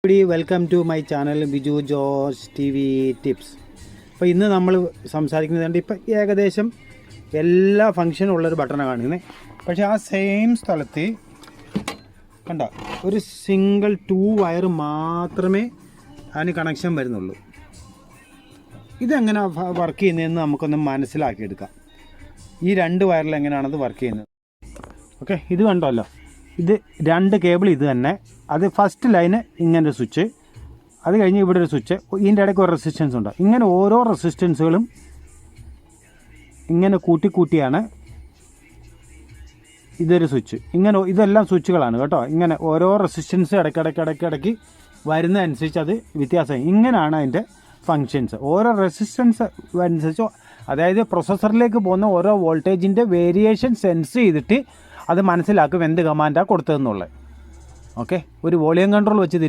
Welcome to my channel Biju George T V tips. അപ്പോൾ ഇന്ന് നമ്മൾ സംസാരിക്കുന്നത് ഇപ്പം ഏകദേശം എല്ലാ ഫങ്ഷനും ഉള്ളൊരു ബട്ടണാണ് കാണുന്നത്. പക്ഷേ ആ സെയിം സ്ഥലത്ത് കണ്ട ഒരു സിംഗിൾ 2 വയർ മാത്രമേ അതിന് കണക്ഷൻ വരുന്നുള്ളൂ. ഇതെങ്ങനെ വർക്ക് ചെയ്യുന്നതെന്ന് നമുക്കൊന്ന് മനസ്സിലാക്കിയെടുക്കാം. ഈ 2 വയറിൽ എങ്ങനെയാണത് വർക്ക് ചെയ്യുന്നത്. ഓക്കെ, ഇത് കണ്ടല്ലോ, ഇത് 2 കേബിൾ ഇത് തന്നെ. അത് ഫസ്റ്റ് ലൈന് ഇങ്ങനെ ഒരു സ്വിച്ച്, അത് കഴിഞ്ഞ് ഇവിടെ ഒരു സ്വിച്ച്, ഇതിൻ്റെ ഇടയ്ക്ക് ഒരു റെസിസ്റ്റൻസ് ഉണ്ട്. ഇങ്ങനെ ഓരോ റെസിസ്റ്റൻസുകളും ഇങ്ങനെ കൂട്ടിയാണ് ഇതൊരു സ്വിച്ച്. ഇങ്ങനെ ഇതെല്ലാം സ്വിച്ചുകളാണ് കേട്ടോ. ഇങ്ങനെ ഓരോ റെസിസ്റ്റൻസ് ഇടയ്ക്കിടയ്ക്ക് വരുന്നതനുസരിച്ച് അത് വ്യത്യാസം. ഇങ്ങനെയാണ് അതിൻ്റെ ഫങ്ഷൻസ്. ഓരോ റെസിസ്റ്റൻസ് അനുസരിച്ച്, അതായത് പ്രൊസസ്സറിലേക്ക് പോകുന്ന ഓരോ വോൾട്ടേജിൻ്റെ വേരിയേഷൻ സെൻസ് ചെയ്തിട്ട് അത് മനസ്സിലാക്കും എന്ത് കമാൻഡാണ് കൊടുത്തതെന്നുള്ളത്. ഓക്കെ, ഒരു വോളിയം കൺട്രോൾ വെച്ച്